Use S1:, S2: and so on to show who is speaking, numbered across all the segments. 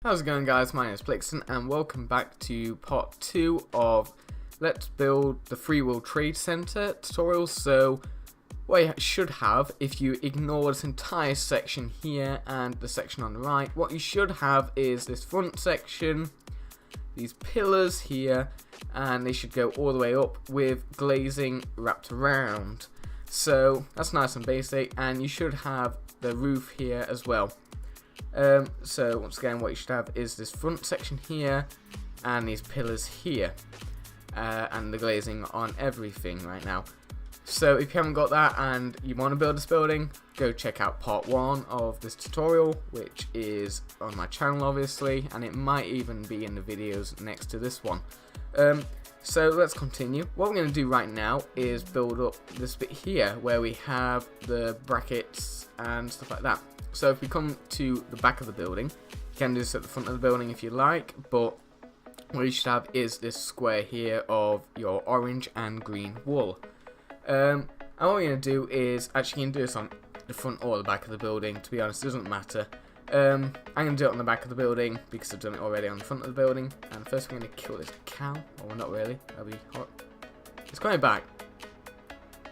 S1: How's it going, guys? My name is Plxton and welcome back to part 2 of Let's Build the Free-Will Trade Center tutorial. So what you should have, if you ignore this entire section here and the section on the right, what you should have is this front section, these pillars here, and they should go all the way up with glazing wrapped around. So that's nice and basic, and you should have the roof here as well. So once again, what you should have is this front section here and these pillars here, and the glazing on everything right now. So if you haven't got that and you want to build this building, go check out part 1 of this tutorial, which is on my channel obviously, and it might even be in the videos next to this one. So let's continue. What we're going to do right now is build up this bit here where we have the brackets and stuff like that. So if we come to the back of the building, you can do this at the front of the building if you like, but what you should have is this square here of your orange and green wool. And what we're going to do is, actually you can do this on the front or the back of the building, to be honest, it doesn't matter. I'm going to do it on the back of the building because I've done it already on the front of the building. And first we're going to kill this cow. Oh, not really, that'll be hot. It's coming back.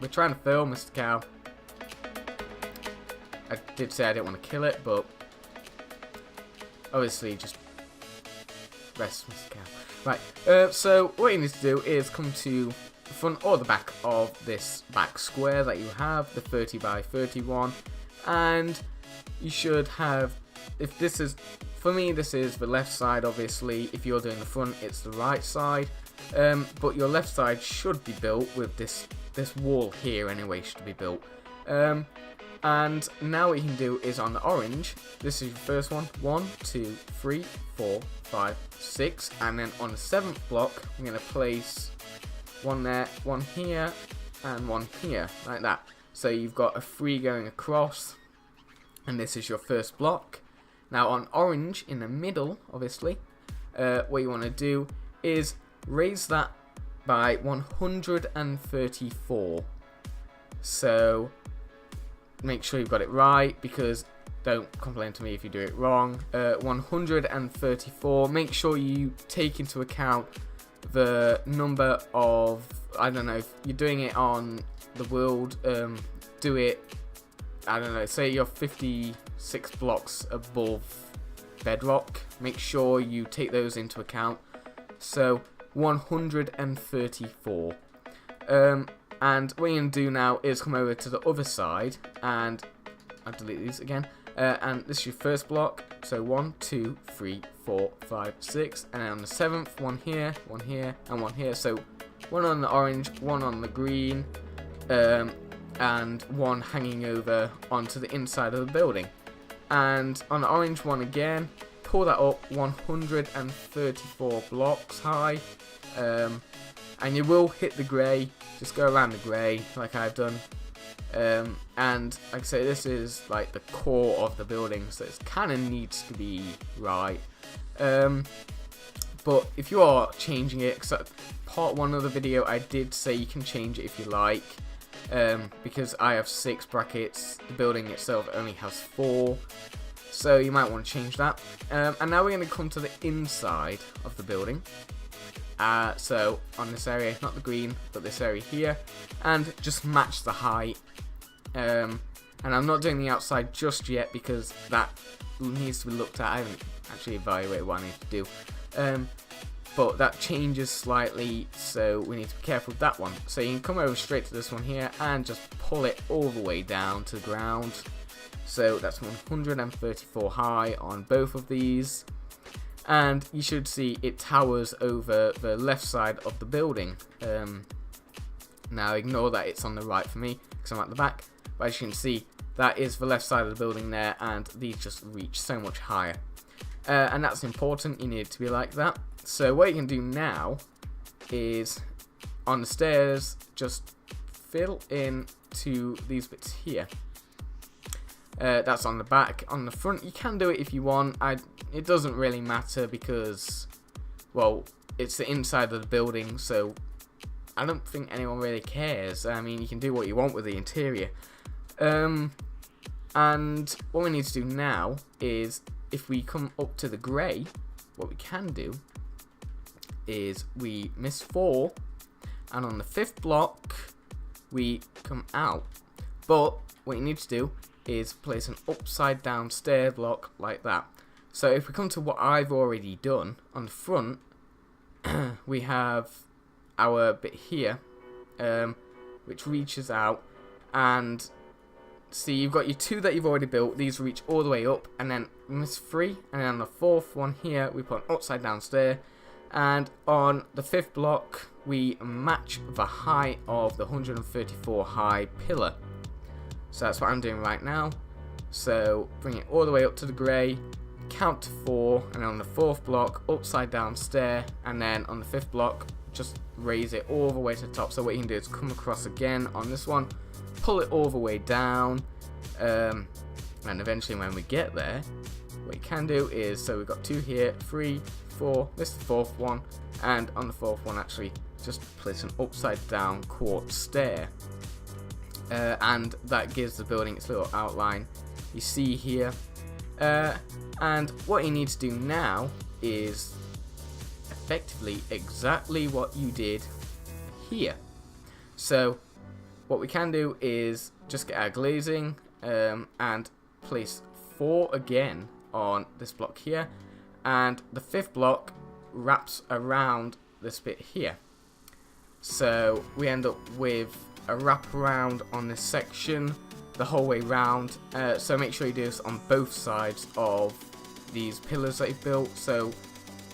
S1: We're trying to film Mr. Cow. I did say I didn't want to kill it, but obviously just rest Mr. Cow. Right, so what you need to do is come to the front or the back of this back square that you have, the 30 by 31, and you should have, if this is, for me this is the left side obviously, if you're doing the front it's the right side, but your left side should be built with this wall here anyway, should be built. And now what you can do is on the orange, this is your first one, 1, 2, 3, 4, 5, 6, and then on the 7th block, I'm going to place one there, one here, and one here, like that. So you've got a 3 going across, and this is your first block. Now on orange, in the middle, obviously, what you want to do is raise that by 134. So make sure you've got it right, because don't complain to me if you do it wrong. 134, make sure you take into account the number of, I don't know, if you're doing it on the world, do it, I don't know, say you're 56 blocks above bedrock, make sure you take those into account. So 134. And what you're going to do now is come over to the other side, and I'll delete these again, and this is your first block, so 1, 2, 3, 4, 5, 6, and then on the 7th, one here, and one here, so one on the orange, one on the green, and one hanging over onto the inside of the building. And on the orange one again, pull that up 134 blocks high, and you will hit the grey, just go around the grey like I've done, and like I say, this is like the core of the building, so it kind of needs to be right, but if you are changing it, because part 1 of the video I did say you can change it if you like, because I have 6 brackets, the building itself only has 4, so you might want to change that. And now we're going to come to the inside of the building. So on this area, not the green, but this area here, and just match the height. And I'm not doing the outside just yet because that needs to be looked at. I haven't actually evaluated what I need to do. But that changes slightly, so we need to be careful with that one. So you can come over straight to this one here and just pull it all the way down to the ground. So that's 134 high on both of these. And you should see it towers over the left side of the building. Now ignore that it's on the right for me because I'm at the back, but as you can see, that is the left side of the building there, and these just reach so much higher. And that's important, you need it to be like that. So what you can do now is on the stairs, just fill in to these bits here. That's on the back. On the front, you can do it if you want. It doesn't really matter because, well, it's the inside of the building, so I don't think anyone really cares. I mean, you can do what you want with the interior. And what we need to do now is if we come up to the grey, what we can do is we miss 4, and on the 5th block we come out. But what you need to do is place an upside down stair block like that. So if we come to what I've already done on the front, we have our bit here, which reaches out, and see, you've got your 2 that you've already built. These reach all the way up, and then miss 3, and then on the 4th one here we put an upside down stair, and on the 5th block we match the height of the 134 high pillar. So that's what I'm doing right now. So bring it all the way up to the grey, count to 4, and then on the 4th block upside down stair, and then on the 5th block just raise it all the way to the top. So what you can do is come across again on this one, pull it all the way down, and eventually when we get there, what you can do is, so we've got 2 here, 3, 4, this is the 4th one, and on the 4th one actually just place an upside down quartz stair, and that gives the building its little outline you see here. And what you need to do now is effectively exactly what you did here. So what we can do is just get our glazing, and place 4 again on this block here, and the 5th block wraps around this bit here. So we end up with a wraparound on this section the whole way round. So make sure you do this on both sides of these pillars that you've built. So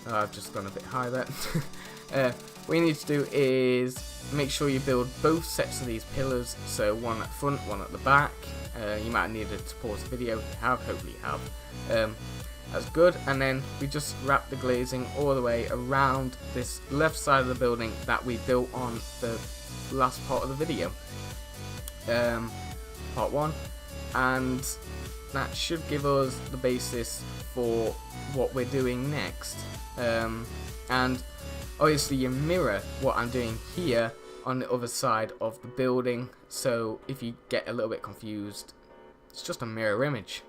S1: I've just gone a bit high there. What you need to do is make sure you build both sets of these pillars, so one at the front, one at the back. You might have needed to pause the video if you have, hopefully you have. That's good, and then we just wrap the glazing all the way around this left side of the building that we built on the last part of the video, part 1, and that should give us the basis for what we're doing next. And obviously you mirror what I'm doing here on the other side of the building, so if you get a little bit confused, it's just a mirror image.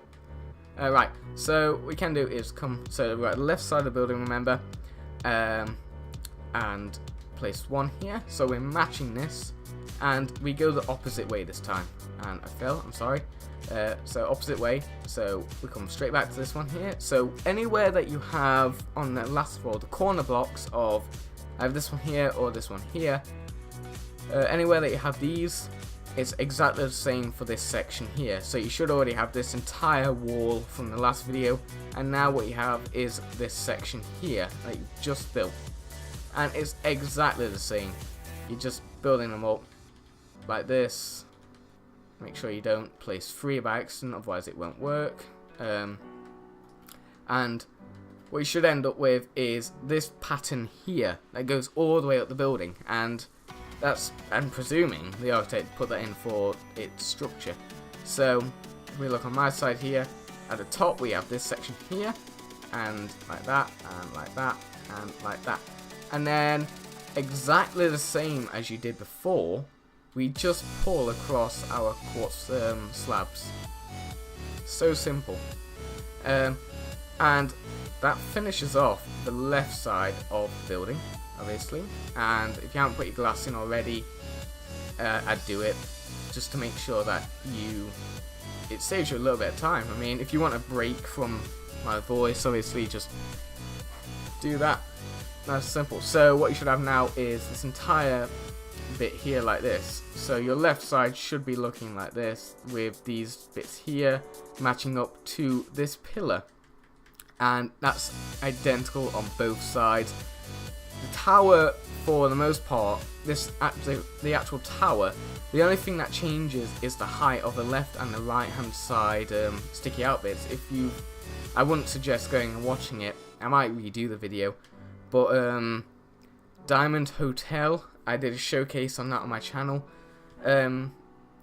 S1: Right, so what we can do is come, so we're at the left side of the building, remember, and place 1 here, so we're matching this, and we go the opposite way this time, and I fell, I'm sorry. So opposite way, so we come straight back to this one here. So anywhere that you have on the last floor, the corner blocks of either this one here or this one here, anywhere that you have these, it's exactly the same for this section here. So you should already have this entire wall from the last video, and now what you have is this section here that you just built, and it's exactly the same. You're just building them up like this. Make sure you don't place 3 by accident, otherwise it won't work. And what you should end up with is this pattern here that goes all the way up the building, and that's, I'm presuming the architect put that in for its structure. So if we look on my side here, at the top we have this section here, and like that, and like that, and like that. And then exactly the same as you did before, we just pull across our quartz slabs. So simple. And that finishes off the left side of the building, obviously. And if you haven't put your glass in already, I'd do it, just to make sure that it saves you a little bit of time. I mean, if you want a break from my voice, obviously just do that. That's simple. So what you should have now is this entire bit here like this. So your left side should be looking like this, with these bits here matching up to this pillar, and that's identical on both sides. The tower, for the most part, the actual tower, the only thing that changes is the height of the left and the right hand side sticky out bits. I wouldn't suggest going and watching it. I might redo the video, but Diamond Hotel, I did a showcase on that on my channel.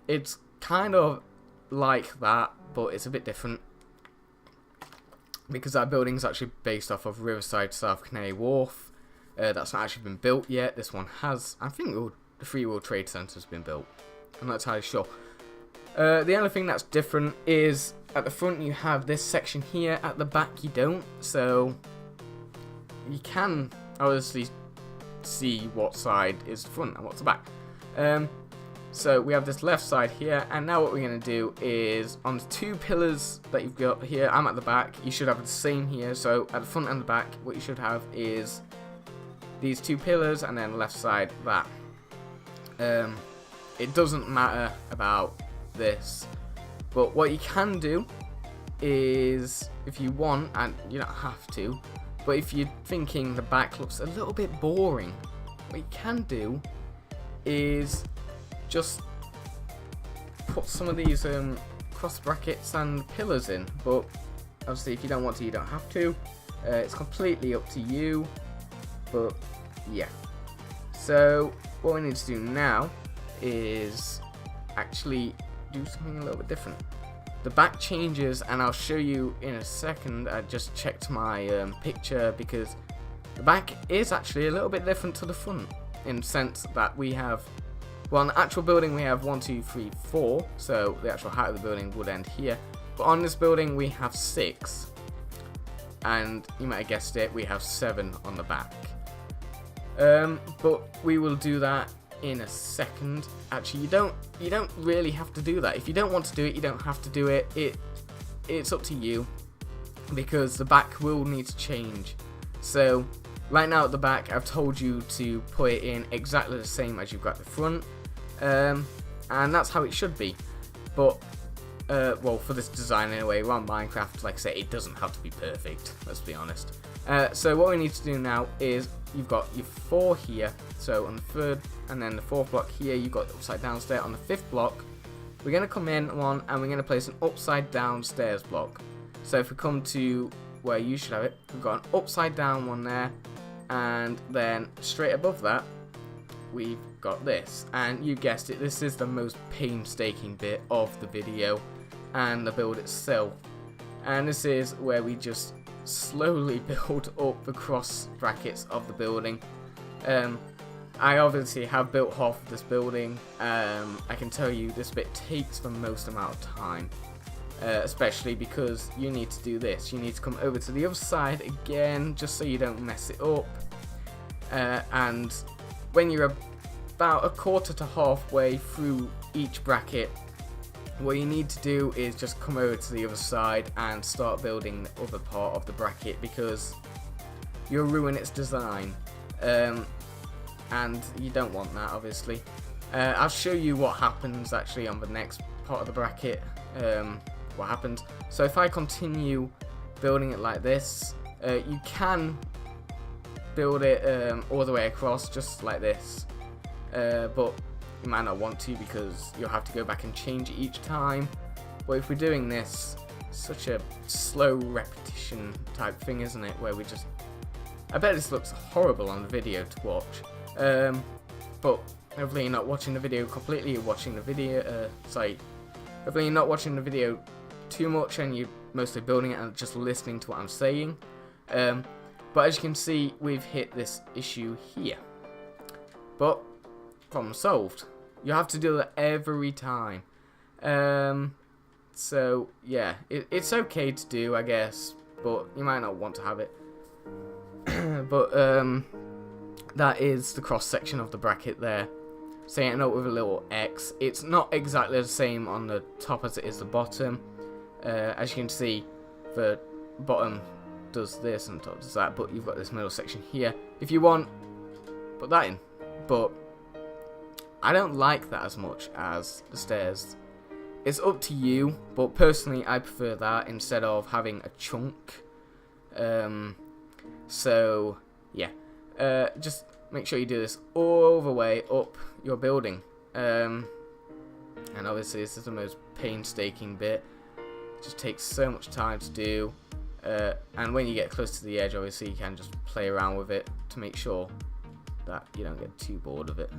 S1: It's kind of like that, but it's a bit different, because that building is actually based off of Riverside South Canary Wharf. That's not actually been built yet. This one has. I think the Free World Trade Center has been built. I'm not entirely sure. The only thing that's different is at the front you have this section here, at the back you don't, so you can obviously see what side is the front and what's the back. So we have this left side here, and now what we're going to do is on the two pillars that you've got here, I'm at the back, you should have the same here. So at the front and the back, what you should have is these two pillars, and then left side that. It doesn't matter about this, but what you can do is, if you want, and you don't have to, but if you're thinking the back looks a little bit boring, what you can do is just put some of these cross brackets and pillars in. But obviously if you don't want to, you don't have to. It's completely up to you, but yeah. So what we need to do now is actually do something a little bit different. The back changes, and I'll show you in a second. I just checked my picture, because the back is actually a little bit different to the front, in the sense that we have, well, on the actual building we have 1, 2, 3, 4, so the actual height of the building would end here, but on this building we have 6, and you might have guessed it, we have 7 on the back. But we will do that in a second. Actually, you don't really have to do that. If you don't want to do it, you don't have to do it. It's up to you, because the back will need to change. So right now at the back, I've told you to put it in exactly the same as you've got at the front, and that's how it should be. But well, for this design anyway, we're on Minecraft, like I say, it doesn't have to be perfect, let's be honest. So what we need to do now is, you've got your 4 here, so on the 3rd and then the 4th block here, you've got the upside down stair. On the 5th block, we're going to come in one and we're going to place an upside down stairs block. So if we come to where you should have it, we've got an upside down one there, and then straight above that we've got this, and you guessed it, this is the most painstaking bit of the video and the build itself, and this is where we just slowly build up the cross brackets of the building. I obviously have built half of this building. I can tell you this bit takes the most amount of time, especially because you need to do this. You need to come over to the other side again, just so you don't mess it up, and when you're about a quarter to halfway through each bracket, what you need to do is just come over to the other side and start building the other part of the bracket, because you'll ruin its design, and you don't want that, obviously. I'll show you what happens actually on the next part of the bracket, what happens. So if I continue building it like this, you can build it all the way across just like this, but you might not want to, because you'll have to go back and change it each time. But if we're doing this, such a slow repetition type thing, isn't it, where we just, I bet this looks horrible on the video to watch, but hopefully you're not watching the video completely, you're watching the video, hopefully you're not watching the video too much and you're mostly building it and just listening to what I'm saying. But as you can see, we've hit this issue here, but problem solved. You have to do that every time. So yeah, it's okay to do, I guess, but you might not want to have it. But that is the cross section of the bracket there. Setting it up with a little X. It's not exactly the same on the top as it is the bottom. As you can see, the bottom does this and the top does that, but you've got this middle section here. If you want, put that in, but I don't like that as much as the stairs. It's up to you, but personally I prefer that instead of having a chunk. So yeah, just make sure you do this all the way up your building. And obviously this is the most painstaking bit. It just takes so much time to do. And when you get close to the edge, obviously you can just play around with it to make sure that you don't get too bored of it.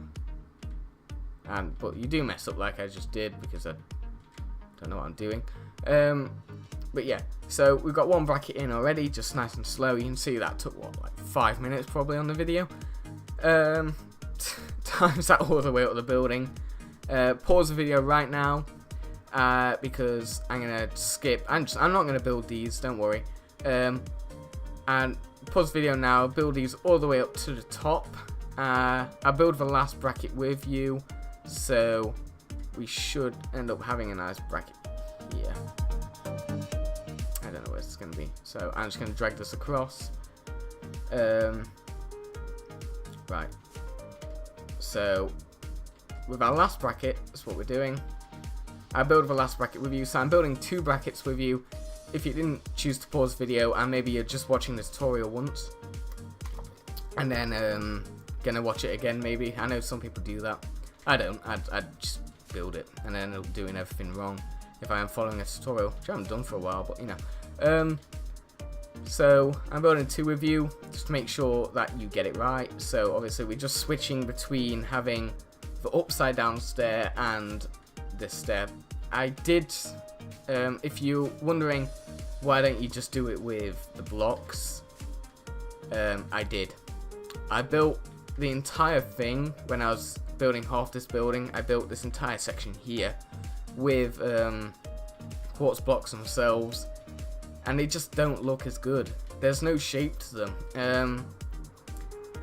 S1: But you do mess up like I just did, because I don't know what I'm doing. But yeah, so we've got one bracket in already, just nice and slow. You can see that took what, like 5 minutes probably on the video. Times that all the way up the building. Pause the video right now. because I'm gonna skip. I'm not gonna build these. Don't worry. And pause video now. Build these all the way up to the top. I'll build the last bracket with you, so we should end up having a nice bracket here. I don't know where it's gonna be, so I'm just gonna drag this across. Right. So with our last bracket, that's what we're doing. I build the last bracket with you, so I'm building 2 brackets with you. If you didn't choose to pause video and maybe you're just watching the tutorial once and then gonna watch it again, maybe. I know some people do that. I don't. I'd just build it and then end up doing everything wrong if I am following a tutorial, which I haven't done for a while, but you know. So I'm building 2 with you just to make sure that you get it right. So obviously we're just switching between having the upside down stair and this stair. I did, if you're wondering why don't you just do it with the blocks, I did. I built the entire thing when I was building half this building. I built this entire section here with quartz blocks themselves, and they just don't look as good. There's no shape to them.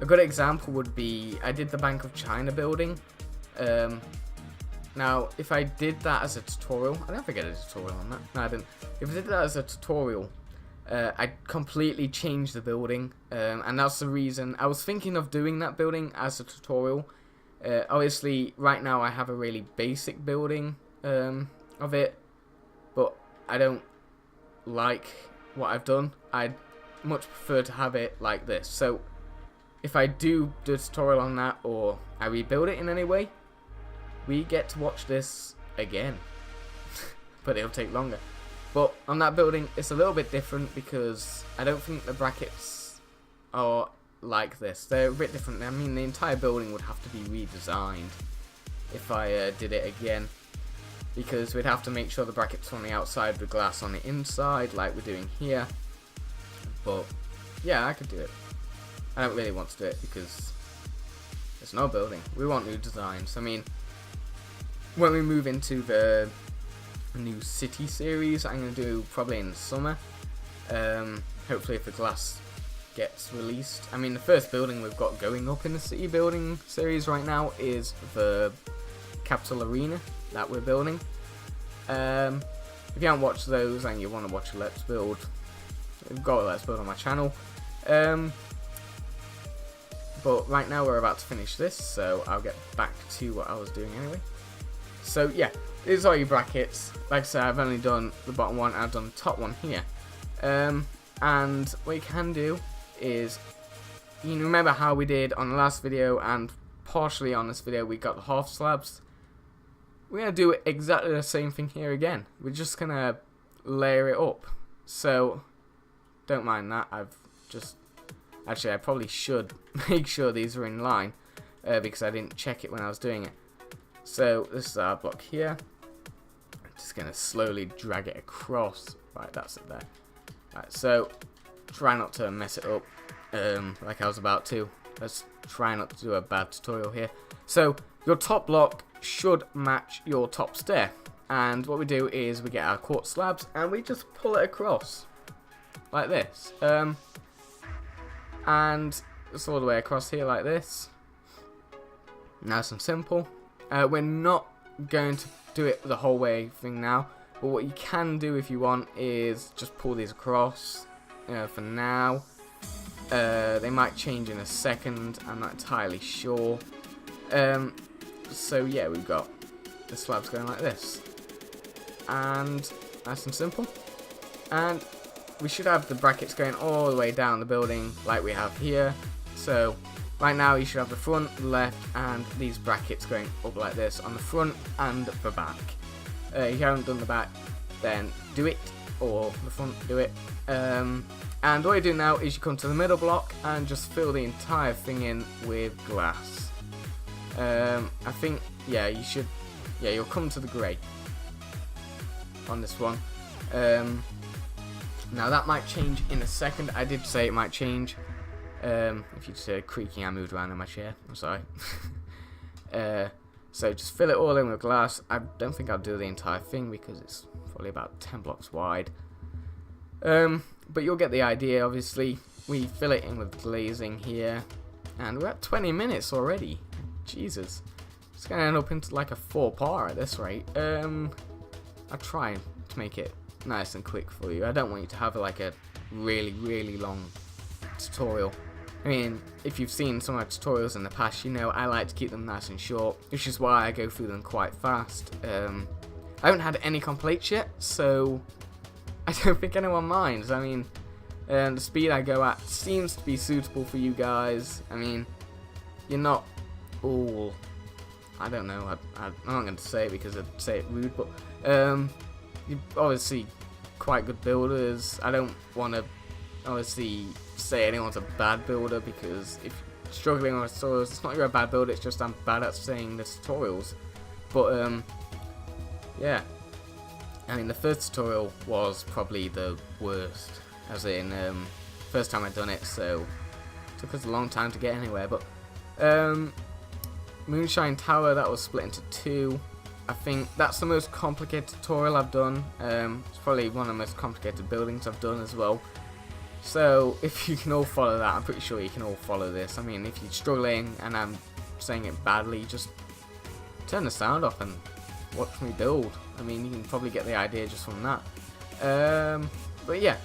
S1: A good example would be I did the Bank of China building. Now, if I did that as a tutorial, I don't think I did a tutorial on that. No, I didn't. If I did that as a tutorial, I'd completely change the building, and that's the reason I was thinking of doing that building as a tutorial. Obviously, right now I have a really basic building of it, but I don't like what I've done. I'd much prefer to have it like this. So if I do a tutorial on that, or I rebuild it in any way, we get to watch this again. But it'll take longer. But on that building, it's a little bit different because I don't think the brackets are like this. They're a bit different. I mean, the entire building would have to be redesigned if I did it again, because we'd have to make sure the brackets on the outside, the glass on the inside, like we're doing here. But yeah, I could do it. I don't really want to do it because there's no building. We want new designs. I mean, when we move into the new city series, I'm going to do probably in the summer. Hopefully if the glass gets released. I mean, the first building we've got going up in the city building series right now is the Capital Arena that we're building. If you haven't watched those and you want to watch a Let's Build, we've got a Let's Build on my channel. But right now we're about to finish this, so I'll get back to what I was doing anyway. So yeah, these are your brackets. Like I said, I've only done the bottom one, I've done the top one here. And what you can do is, you remember how we did on the last video and partially on this video, we got the half slabs. We're going to do exactly the same thing here again. We're just going to layer it up. So, don't mind that. Actually, I probably should make sure these are in line because I didn't check it when I was doing it. So, this is our block here. I'm just going to slowly drag it across. Right, that's it there. Right, so, try not to mess it up like I was about to. Let's try not to do a bad tutorial here. So, your top block should match your top stair. And what we do is we get our quartz slabs and we just pull it across. Like this. And it's all the way across here like this. Nice and simple. We're not going to do it the whole way thing now. But what you can do if you want is just pull these across for now. They might change in a second. I'm not entirely sure. So yeah, we've got the slabs going like this. And nice and simple. And we should have the brackets going all the way down the building like we have here. So right now you should have the front, the left, and these brackets going up like this on the front and the back. If you haven't done the back, then do it, or the front, do it. And what you do now is you come to the middle block and just fill the entire thing in with glass. I think, yeah, you should, yeah, you'll come to the grey on this one. Now that might change in a second. I did say it might change. If you just heard creaking, I moved around in my chair. I'm sorry. So just fill it all in with glass. I don't think I'll do the entire thing because it's probably about 10 blocks wide. But you'll get the idea. Obviously, we fill it in with glazing here, and we're at 20 minutes already. Jesus, it's gonna end up into like a 4-part at this rate. I'll try to make it nice and quick for you. I don't want you to have like a really long tutorial. I mean, if you've seen some of my tutorials in the past, you know I like to keep them nice and short, which is why I go through them quite fast. I haven't had any complaints yet, so I don't think anyone minds. I mean, the speed I go at seems to be suitable for you guys. I mean, you're not all... I don't know, I'm not going to say it because I'd say it rude, but you're obviously quite good builders. I don't want to obviously say anyone's a bad builder, because if you're struggling with tutorials, it's not you're a bad builder, it's just I'm bad at saying the tutorials. But yeah, I mean the first tutorial was probably the worst, as in first time I'd done it, so it took us a long time to get anywhere. But Moonshine Tower, that was split into 2. I think that's the most complicated tutorial I've done. It's probably one of the most complicated buildings I've done as well. So if you can all follow that, I'm pretty sure you can all follow this. I mean, if you're struggling and I'm saying it badly, just turn the sound off and watch me build. I mean, you can probably get the idea just from that. But yeah,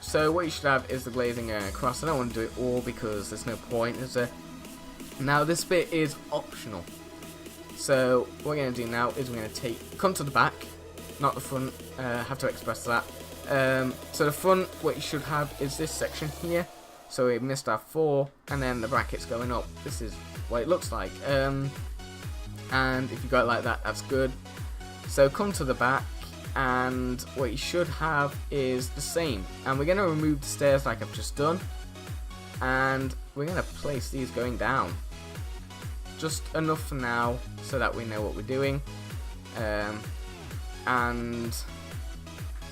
S1: so what you should have is the glazing going across. I don't want to do it all because there's no point, is there? Now this bit is optional. So what we're going to do now is we're going to come to the back, not the front. Have to express that. So the front, what you should have is this section here. So we missed our 4, and then the brackets going up. This is what it looks like. And if you got it like that, that's good. So come to the back, and what you should have is the same. And we're going to remove the stairs like I've just done, and we're going to place these going down. Just enough for now, so that we know what we're doing. And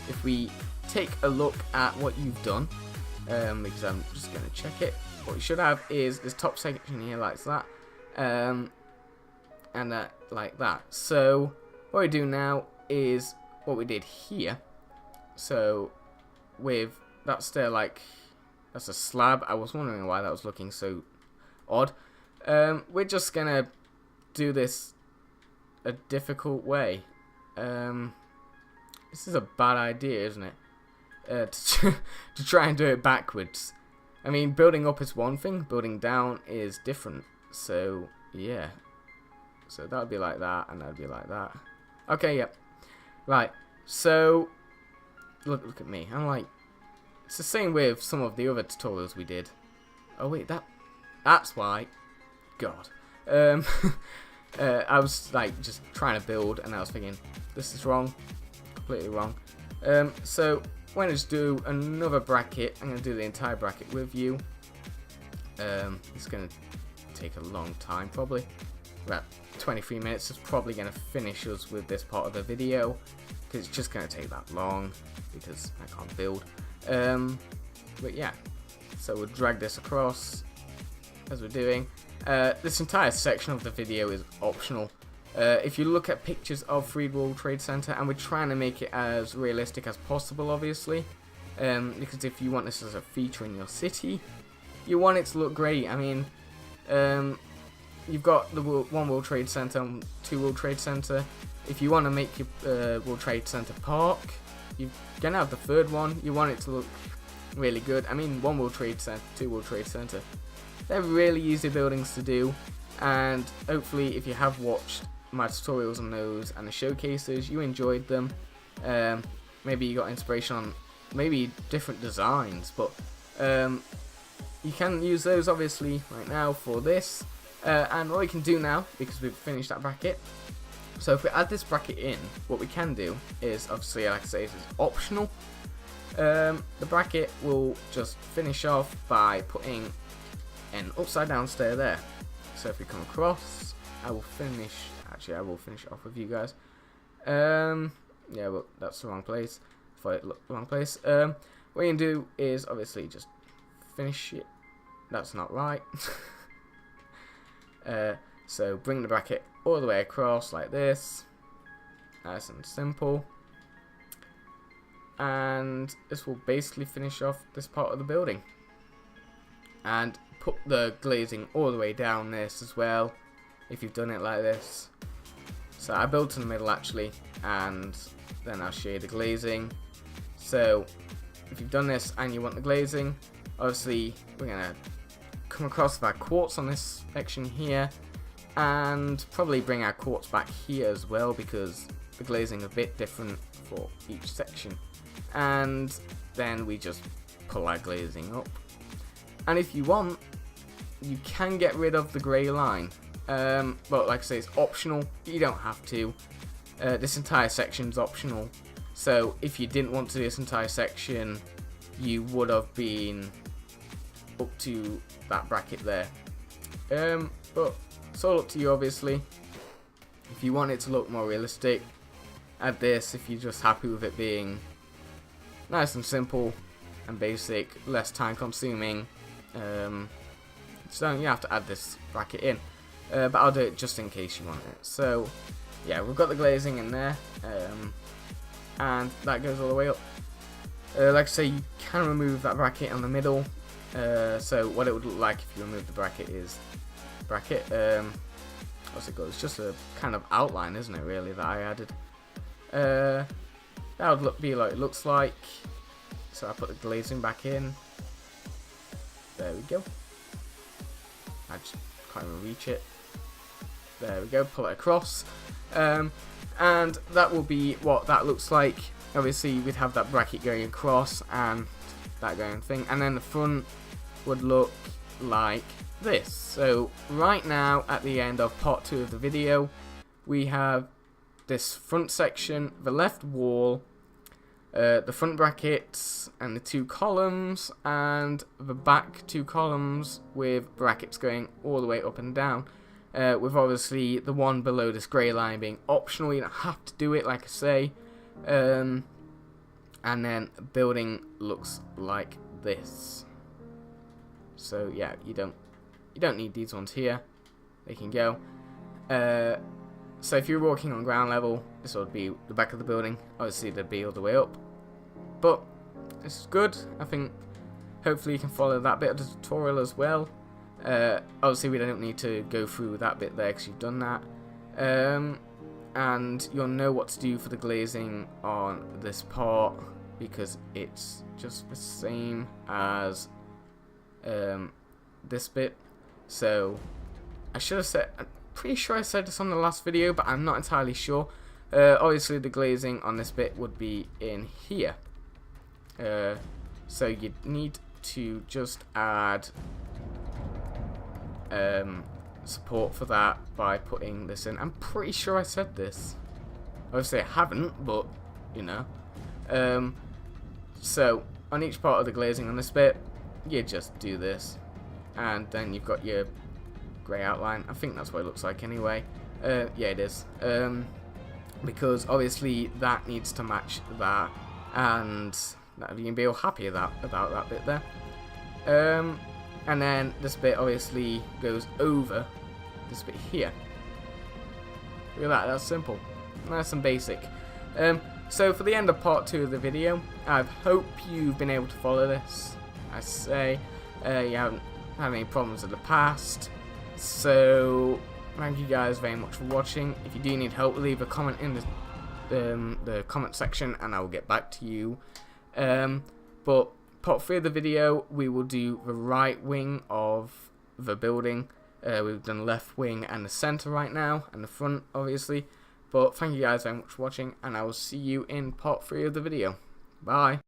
S1: if we take a look at what you've done, because I'm just going to check it, what you should have is this top section here like that, and like that. So what we do now is what we did here. So with that stair, like that's a slab. I was wondering why that was looking so odd. We're just going to do this a difficult way. This is a bad idea, isn't it? To try and do it backwards. I mean, building up is one thing, building down is different. So, yeah. So that would be like that, and that would be like that. Okay, yep. Right, so, look at me. I'm like, it's the same with some of the other tutorials we did. Oh wait, that's why. God. I was like just trying to build, and I was thinking, this is wrong. Completely wrong. So I'm going to just do another bracket. I'm going to do the entire bracket with you. It's going to take a long time, probably about 23 minutes. It's probably going to finish us with this part of the video, because it's just going to take that long because I can't build. But yeah, so we'll drag this across as we're doing. This entire section of the video is optional. If you look at pictures of Free World Trade Center, and we're trying to make it as realistic as possible, obviously, because if you want this as a feature in your city, you want it to look great. I mean, you've got the one World Trade Center and 2 World Trade Center. If you want to make your World Trade Center park, you're gonna have the 3rd one. You want it to look really good. I mean, 1 World Trade Center, 2 World Trade Center. They're really easy buildings to do, and hopefully if you have watched my tutorials on those and the showcases, you enjoyed them. Maybe you got inspiration on maybe different designs, but you can use those obviously right now for this. And what we can do now, because we've finished that bracket, so if we add this bracket in, what we can do is, obviously like I say, this is optional. The bracket will just finish off by putting an upside down stair there. So if we come across, I will finish it off with you guys. Yeah, well, that's the wrong place. I thought it looked the wrong place. What you can do is obviously just finish it. That's not right. So bring the bracket all the way across like this, nice and simple, and this will basically finish off this part of the building. And put the glazing all the way down this as well, if you've done it like this. So I built in the middle actually, and then I'll show you the glazing. So if you've done this and you want the glazing, obviously we're going to come across with our quartz on this section here, and probably bring our quartz back here as well, because the glazing is a bit different for each section. And then we just pull our glazing up. And if you want, you can get rid of the grey line. But like I say, it's optional. You don't have to. This entire section is optional. So if you didn't want to do this entire section, you would have been up to that bracket there. But it's all up to you, obviously. If you want it to look more realistic, add this. If you're just happy with it being nice and simple and basic, less time consuming, so you have to add this bracket in. But I'll do it just in case you want it. So yeah, we've got the glazing in there, and that goes all the way up. Like I say, you can remove that bracket on the middle. So what it would look like if you remove the bracket is bracket. What's it called? It's just a kind of outline, isn't it? Really, that I added. That would be like it looks like. So I put the glazing back in. There we go. I just can't even reach it. There we go. Pull it across. And that will be what that looks like. Obviously, we'd have that bracket going across and that going thing. And then the front would look like this. So right now, at the end of part 2 of the video, we have this front section, the left wall, the front brackets and the 2 columns, and the back 2 columns with brackets going all the way up and down, with obviously the one below this grey line being optional. You don't have to do it, like I say. And then the building looks like this. So yeah, you don't need these ones here. They can go. So if you're walking on ground level, this would be the back of the building. Obviously, they'd be all the way up. But this is good. I think hopefully you can follow that bit of the tutorial as well. Obviously, we don't need to go through that bit there because you've done that. And you'll know what to do for the glazing on this part, because it's just the same as this bit. So I should have said, I'm pretty sure I said this on the last video, but I'm not entirely sure. Obviously the glazing on this bit would be in here. So you need to just add support for that by putting this in. I'm pretty sure I said this. Obviously I haven't, but you know. So on each part of the glazing on this bit, you just do this, and then you've got your grey outline. I think that's what it looks like anyway. Yeah, it is. Because obviously that needs to match that, and you can be all happy about that bit there. And then this bit obviously goes over this bit here. Look at that, that's simple. Nice and basic. So for the end of part 2 of the video, I hope you've been able to follow this. I say you haven't had any problems in the past. So thank you guys very much for watching. If you do need help, leave a comment in the comment section and I will get back to you. But part 3 of the video, we will do the right wing of the building. We've done left wing and the center right now, and the front obviously. But thank you guys very much for watching, and I will see you in part 3 of the video. Bye.